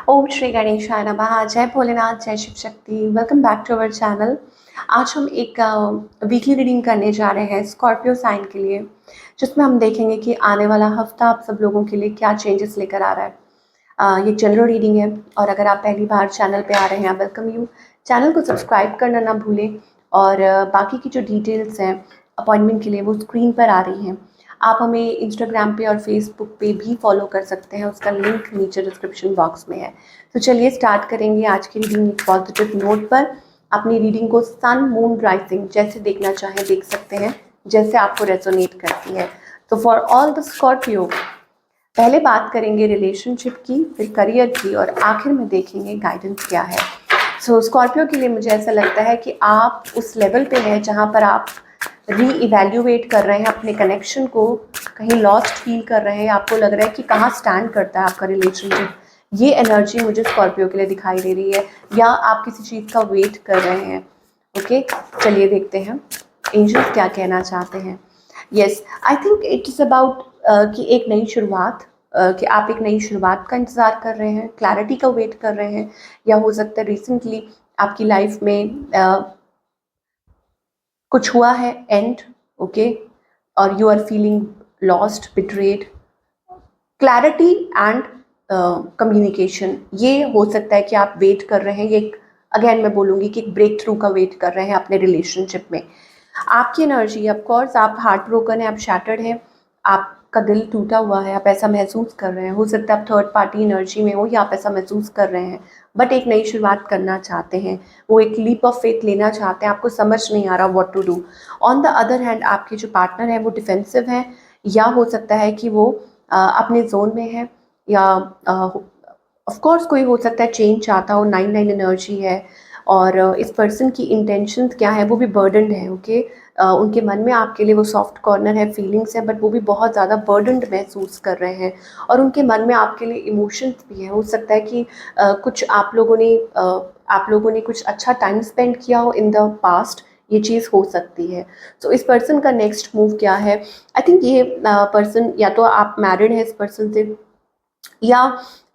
ओम श्री गणेशाय नमः। जय भोलेनाथ, जय Shiv Shakti. Welcome back to our channel. आज हम एक वीकली रीडिंग करने जा रहे हैं स्कॉर्पियो साइन के लिए, जिसमें हम देखेंगे कि आने वाला हफ्ता आप सब लोगों के लिए क्या चेंजेस लेकर आ रहा है। ये जनरल रीडिंग है और अगर आप पहली बार चैनल पे आ रहे हैं, वेलकम यू। चैनल को सब्सक्राइब करना ना भूलें और बाकी की जो डिटेल्स हैं अपॉइंटमेंट के लिए वो स्क्रीन पर आ रही हैं। आप हमें इंस्टाग्राम पे और फेसबुक पे भी फॉलो कर सकते हैं, उसका लिंक नीचे डिस्क्रिप्शन बॉक्स में है। तो चलिए स्टार्ट करेंगे आज की रीडिंग एक पॉजिटिव नोट पर। अपनी रीडिंग को सन मून राइजिंग जैसे देखना चाहें देख सकते हैं, जैसे आपको रेजोनेट करती है। तो फॉर ऑल द स्कॉर्पियो, पहले बात करेंगे रिलेशनशिप की, फिर करियर की और आखिर में देखेंगे गाइडेंस क्या है। सो स्कॉर्पियो के लिए मुझे ऐसा लगता है कि आप उस लेवल पे हैं जहाँ पर आप री-इवैल्यूएट कर रहे हैं अपने कनेक्शन को, कहीं लॉस्ट फील कर रहे हैं, आपको लग रहा है कि कहाँ स्टैंड करता है आपका रिलेशनशिप। ये एनर्जी मुझे स्कॉर्पियो के लिए दिखाई दे रही है, या आप किसी चीज़ का वेट कर रहे हैं। ओके, चलिए देखते हैं एंजल्स क्या कहना चाहते हैं। Yes, I think it is about कि एक नई शुरुआत, कि आप एक नई शुरुआत का इंतज़ार कर रहे हैं, क्लैरिटी का वेट कर रहे हैं, या हो सकता है रिसेंटली आपकी लाइफ में कुछ हुआ है एंड, ओके, और you are feeling lost, betrayed. Clarity and communication, ये हो सकता है कि आप वेट कर रहे हैं। ये अगेन मैं बोलूँगी कि एक ब्रेक थ्रू का वेट कर रहे हैं अपने रिलेशनशिप में। आपकी एनर्जी, ऑफ कोर्स आप हार्ट ब्रोकन है, आप शैटर्ड हैं, आपका दिल टूटा हुआ है, आप ऐसा महसूस कर रहे हैं। हो सकता है आप थर्ड पार्टी एनर्जी में हो या आप ऐसा महसूस कर रहे हैं, बट एक नई शुरुआत करना चाहते हैं, वो एक लीप ऑफ फेथ लेना चाहते हैं, आपको समझ नहीं आ रहा what to do. On the other hand आपके जो पार्टनर है वो डिफेंसिव हैं, या हो सकता है कि वो अपने जोन में है, या ऑफ कोर्स कोई हो सकता है चेंज चाहता हो। 9-9 एनर्जी है और इस पर्सन की इंटेंशंस क्या है, वो भी बर्डनड है। ओके, उनके मन में आपके लिए वो सॉफ्ट कॉर्नर है, फीलिंग्स है, बट वो भी बहुत ज़्यादा बर्डनड महसूस कर रहे हैं और उनके मन में आपके लिए इमोशंस भी हैं। हो सकता है कि कुछ आप लोगों ने कुछ अच्छा टाइम स्पेंड किया हो इन द पास्ट, ये चीज़ हो सकती है। सो इस पर्सन का नेक्स्ट मूव क्या है? आई थिंक ये पर्सन, या तो आप मैरिड हैं इस पर्सन से, या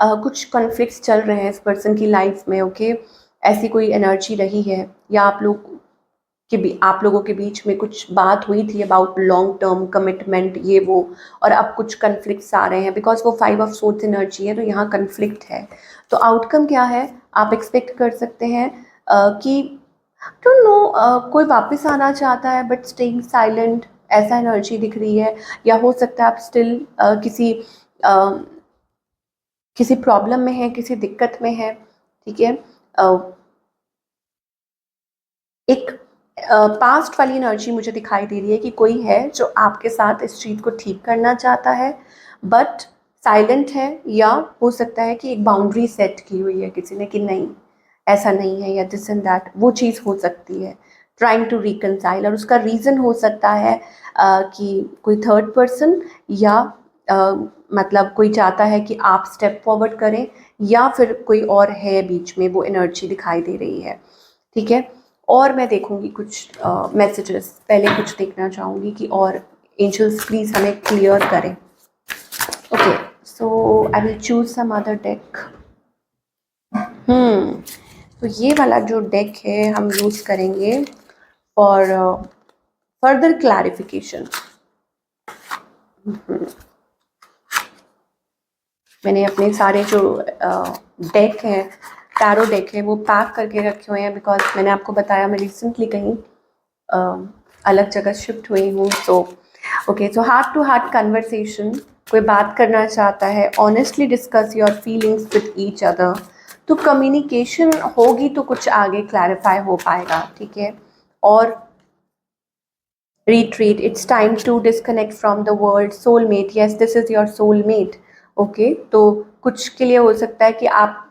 कुछ कॉन्फ्लिक्ट्स चल रहे हैं इस पर्सन की लाइफ में। ओके, ऐसी कोई एनर्जी रही है, या आप लोगों के बीच में कुछ बात हुई थी अबाउट लॉन्ग टर्म कमिटमेंट, ये वो, और अब कुछ कन्फ्लिक्ट्स आ रहे हैं बिकॉज वो 5 ऑफ सोर्ड्स एनर्जी है, तो यहाँ कन्फ्लिक्ट है। तो आउटकम क्या है आप एक्सपेक्ट कर सकते हैं कि डोंट नो, कोई वापस आना चाहता है बट स्टेइंग साइलेंट, ऐसा एनर्जी दिख रही है। या हो सकता है आप स्टिल किसी प्रॉब्लम में है, किसी दिक्कत में है। ठीक है, एक पास्ट वाली एनर्जी मुझे दिखाई दे रही है कि कोई है जो आपके साथ इस चीज़ को ठीक करना चाहता है बट साइलेंट है, या हो सकता है कि एक बाउंड्री सेट की हुई है किसी ने कि नहीं, ऐसा नहीं है, या दिस एंड दैट, वो चीज़ हो सकती है। ट्राइंग टू रिकनसाइल, और उसका रीज़न हो सकता है कि कोई थर्ड पर्सन, या मतलब कोई चाहता है कि आप स्टेप फॉरवर्ड करें, या फिर कोई और है बीच में, वो एनर्जी दिखाई दे रही है। ठीक है, और मैं देखूंगी कुछ मैसेजेस, पहले कुछ देखना चाहूँगी कि और एंजल्स प्लीज़ हमें क्लियर करें। Okay, so I will choose some other deck. तो ये वाला जो डेक है हम यूज़ करेंगे फॉर फर्दर क्लैरिफिकेशन। मैंने अपने सारे जो डेक हैं, टैरो डेक है, वो पैक करके रखे हुए हैं बिकॉज मैंने आपको बताया मैं रिसेंटली कहीं अलग जगह शिफ्ट हुई हूँ। So okay, so heart to heart conversation, कोई बात करना चाहता है, honestly discuss your feelings with each other. तो कम्युनिकेशन होगी तो कुछ आगे क्लैरिफाई हो पाएगा। ठीक है, और retreat, it's time to disconnect from the world. Soulmate, yes, this is your soulmate. Okay, तो कुछ के लिए हो सकता है कि आप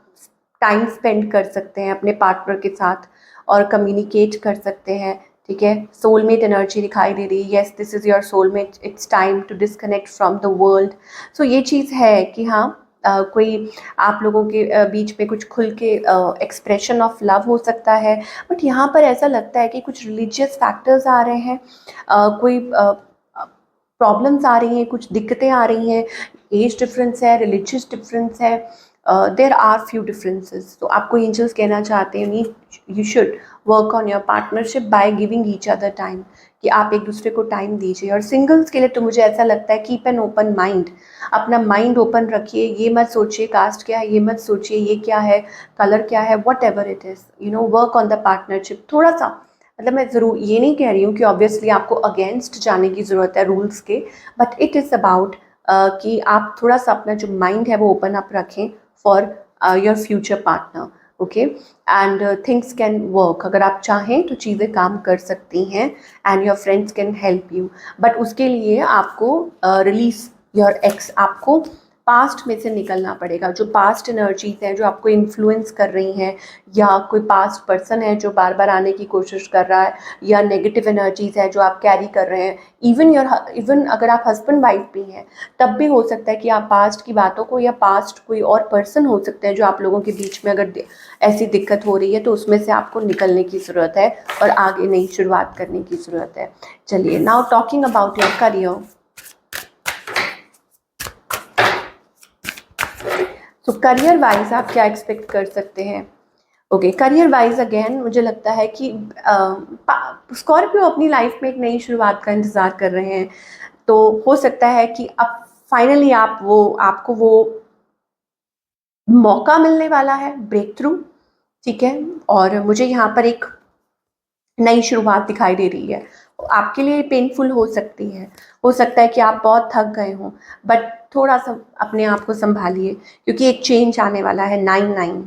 टाइम स्पेंड कर सकते हैं अपने पार्टनर के साथ और कम्युनिकेट कर सकते हैं। ठीक है, सोलमेट एनर्जी दिखाई दे रही है, yes this is your soulmate, it's time to disconnect from the world. So ये चीज़ है कि हाँ, कोई आप लोगों के बीच में कुछ खुल के एक्सप्रेशन ऑफ लव हो सकता है, बट यहाँ पर ऐसा लगता है कि कुछ रिलीजियस फैक्टर्स आ रहे हैं, कोई प्रॉब्लम्स आ रही हैं, कुछ दिक्कतें आ रही हैं, एज डिफरेंस है, रिलीजियस डिफरेंस है, देर आर फ्यू डिफरेंसेस। तो आपको एंजल्स कहना चाहते हैं you should work on your partnership by giving each other time, कि आप एक दूसरे को टाइम दीजिए। और सिंगल्स के लिए तो मुझे ऐसा लगता है कीप एन ओपन माइंड, अपना माइंड ओपन रखिए, ये मत सोचिए कास्ट क्या है, ये मत सोचिए ये क्या है, कलर क्या है, what ever it is, you know work on the partnership थोड़ा सा। मतलब मैं ज़रूर ये नहीं कह रही हूँ कि ऑब्वियसली आपको अगेंस्ट जाने की ज़रूरत है रूल्स के, बट इट इज़ अबाउट कि आप थोड़ा सा अपना जो माइंड है वो ओपन अप रखें for your future partner, okay, and things can work. अगर आप चाहें तो चीज़ें काम कर सकती हैं and your friends can help you, but उसके लिए आपको रिलीज योर एक्स, आपको पास्ट में से निकलना पड़ेगा। जो पास्ट एनर्जीज हैं जो आपको इन्फ्लुएंस कर रही हैं, या कोई पास्ट पर्सन है जो बार बार आने की कोशिश कर रहा है, या नेगेटिव एनर्जीज है जो आप कैरी कर रहे हैं, इवन अगर आप हस्बैंड वाइफ भी हैं तब भी हो सकता है कि आप पास्ट की बातों को, या पास्ट कोई और पर्सन हो सकता है जो आप लोगों के बीच में अगर ऐसी दिक्कत हो रही है, तो उसमें से आपको निकलने की ज़रूरत है और आगे नई शुरुआत करने की ज़रूरत है। चलिए, now talking about your career. तो करियर वाइज आप क्या एक्सपेक्ट कर सकते हैं? ओके, करियर वाइज अगेन मुझे लगता है कि स्कॉर्पियो अपनी लाइफ में एक नई शुरुआत का इंतज़ार कर रहे हैं। तो हो सकता है कि अब फाइनली आपको वो मौका मिलने वाला है, ब्रेक थ्रू, ठीक है। और मुझे यहाँ पर एक नई शुरुआत दिखाई दे रही है। आपके लिए पेनफुल हो सकती है, हो सकता है कि आप बहुत थक गए हों, बट थोड़ा सा अपने आप को संभालिए, क्योंकि एक चेंज आने वाला है। 9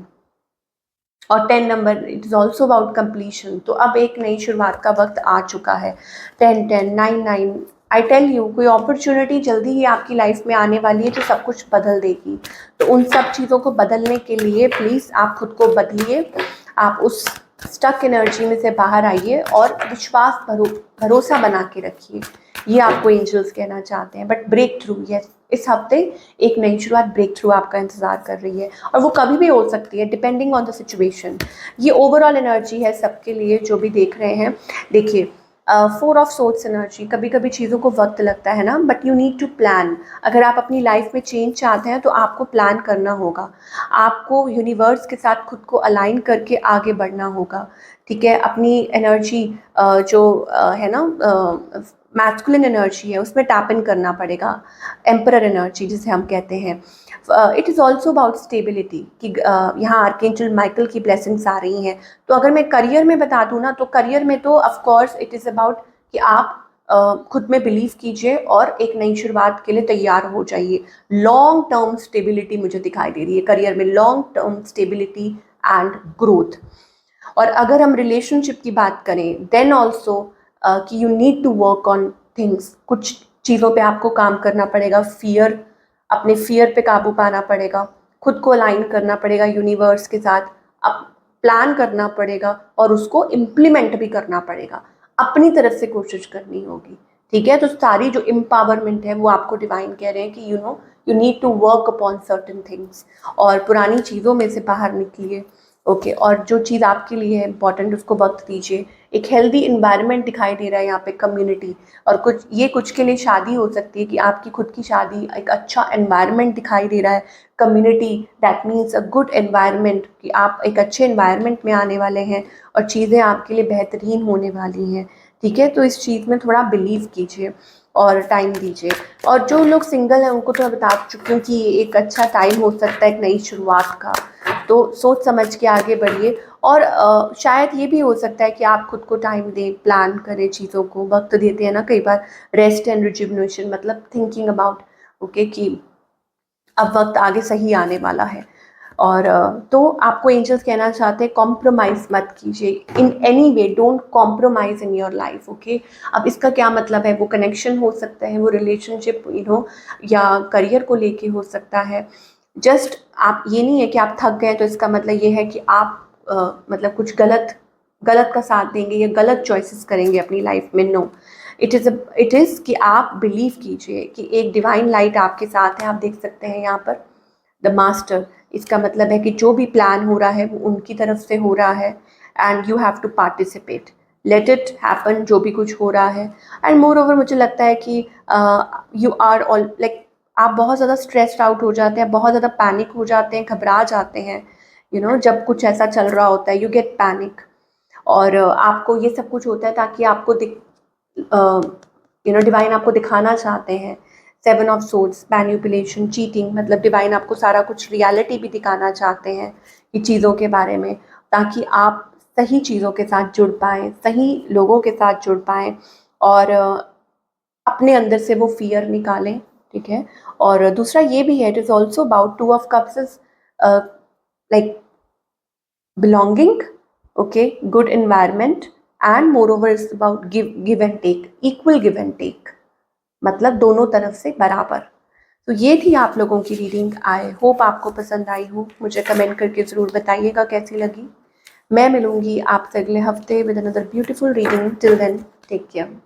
और 10 number, it is also about completion. तो अब एक नई शुरुआत का वक्त आ चुका है। 10 9 आई टेल यू, कोई अपॉर्चुनिटी जल्दी ही आपकी लाइफ में आने वाली है जो सब कुछ बदल देगी। तो उन सब चीज़ों को बदलने के लिए प्लीज़ आप खुद को बदलिए, आप उस स्टक एनर्जी में से बाहर आइए और विश्वास भरोसा बना के रखिए। ये आपको एंजल्स कहना चाहते हैं। बट ब्रेक थ्रू, यस, इस हफ्ते एक नई शुरुआत, ब्रेक थ्रू आपका इंतज़ार कर रही है, और वो कभी भी हो सकती है डिपेंडिंग ऑन द सिचुएशन। ये ओवरऑल एनर्जी है सबके लिए जो भी देख रहे हैं। देखिए, 4 ऑफ सोर्ड्स एनर्जी, कभी कभी चीज़ों को वक्त लगता है ना, but you need to plan. अगर आप अपनी लाइफ में चेंज चाहते हैं तो आपको प्लान करना होगा, आपको यूनिवर्स के साथ खुद को अलाइन करके आगे बढ़ना होगा, ठीक है। अपनी एनर्जी जो है ना मैस्कुलिन एनर्जी है, उसमें टैप इन करना पड़ेगा, एम्परर एनर्जी जिसे हम कहते हैं। It is also about stability, कि यहाँ आर्कएंजल माइकल की ब्लेसिंग्स आ रही हैं। तो अगर मैं करियर में बता दूँ ना, तो करियर में तो ऑफकोर्स इट इज़ अबाउट कि आप खुद में बिलीव कीजिए और एक नई शुरुआत के लिए तैयार हो जाइए। लॉन्ग टर्म स्टेबिलिटी मुझे दिखाई दे रही है करियर में, long term stability and growth. और अगर हम रिलेशनशिप की बात करें, देन ऑल्सो कि you need to work on things, कुछ चीज़ों पे आपको काम करना पड़ेगा। अपने फियर पे काबू पाना पड़ेगा, खुद को अलाइन करना पड़ेगा यूनिवर्स के साथ, अब प्लान करना पड़ेगा और उसको इम्प्लीमेंट भी करना पड़ेगा, अपनी तरफ से कोशिश करनी होगी, ठीक है। तो सारी जो एम्पावरमेंट है वो आपको डिवाइन कह रहे हैं कि you need to work upon certain things, और पुरानी चीज़ों में से बाहर निकलिए, ओके। और जो चीज़ आपके लिए है इंपॉर्टेंट उसको वक्त दीजिए। एक हेल्दी इन्वायरमेंट दिखाई दे रहा है यहाँ पे, कम्युनिटी, और कुछ के लिए शादी हो सकती है कि आपकी खुद की शादी, एक अच्छा एनवायरनमेंट दिखाई दे रहा है, community, that means a good environment, कि आप एक अच्छे एनवायरनमेंट में आने वाले हैं और चीज़ें आपके लिए बेहतरीन होने वाली हैं, ठीक है। तो इस चीज़ में थोड़ा बिलीव कीजिए और टाइम दीजिए। और जो लोग सिंगल हैं उनको तो मैं बता चुकी हूँ कि एक अच्छा टाइम हो सकता है एक नई शुरुआत का। तो सोच समझ के आगे बढ़िए, और शायद ये भी हो सकता है कि आप खुद को टाइम दें, प्लान करें चीज़ों को, वक्त देते हैं ना कई बार, रेस्ट एंड रिजुविनेशन, मतलब थिंकिंग अबाउट, ओके, कि अब वक्त आगे सही आने वाला है। और तो आपको एंजल्स कहना चाहते हैं कॉम्प्रोमाइज़ मत कीजिए in any way, don't compromise in your life, okay. अब इसका क्या मतलब है? वो कनेक्शन हो सकता है, वो रिलेशनशिप या करियर को लेके हो सकता है। जस्ट आप, ये नहीं है कि आप थक गए तो इसका मतलब ये है कि आप मतलब कुछ गलत का साथ देंगे या गलत चॉइसेस करेंगे अपनी लाइफ में। नो, इट इज़ कि आप बिलीव कीजिए कि एक डिवाइन लाइट आपके साथ है। आप देख सकते हैं यहाँ पर द मास्टर, इसका मतलब है कि जो भी प्लान हो रहा है वो उनकी तरफ से हो रहा है, and you have to participate, let it happen, जो भी कुछ हो रहा है। एंड मोर ओवर मुझे लगता है कि यू आर ऑल लाइक, आप बहुत ज़्यादा स्ट्रेस्ड आउट हो जाते हैं, बहुत ज़्यादा पैनिक हो जाते हैं, घबरा जाते हैं, जब कुछ ऐसा चल रहा होता है, यू गेट पैनिक। और आपको ये सब कुछ होता है ताकि आपको डिवाइन आपको दिखाना चाहते हैं। 7 ऑफ सोर्ड्स, मैनिपुलेशन, चीटिंग, मतलब डिवाइन आपको सारा कुछ रियलिटी भी दिखाना चाहते हैं कि चीज़ों के बारे में, ताकि आप सही चीज़ों के साथ जुड़ पाएँ, सही लोगों के साथ जुड़ पाएँ और अपने अंदर से वो फियर निकालें, ठीक है। और दूसरा ये भी है, it is also about 2 of cups is like belonging, okay, good environment, and moreover it's about give and take, equal give and take, मतलब दोनों तरफ से बराबर। तो ये थी आप लोगों की रीडिंग। आई होप आपको पसंद आई हो। मुझे कमेंट करके ज़रूर बताइएगा कैसी लगी। मैं मिलूंगी आपसे अगले हफ्ते with another beautiful reading. Till then take care.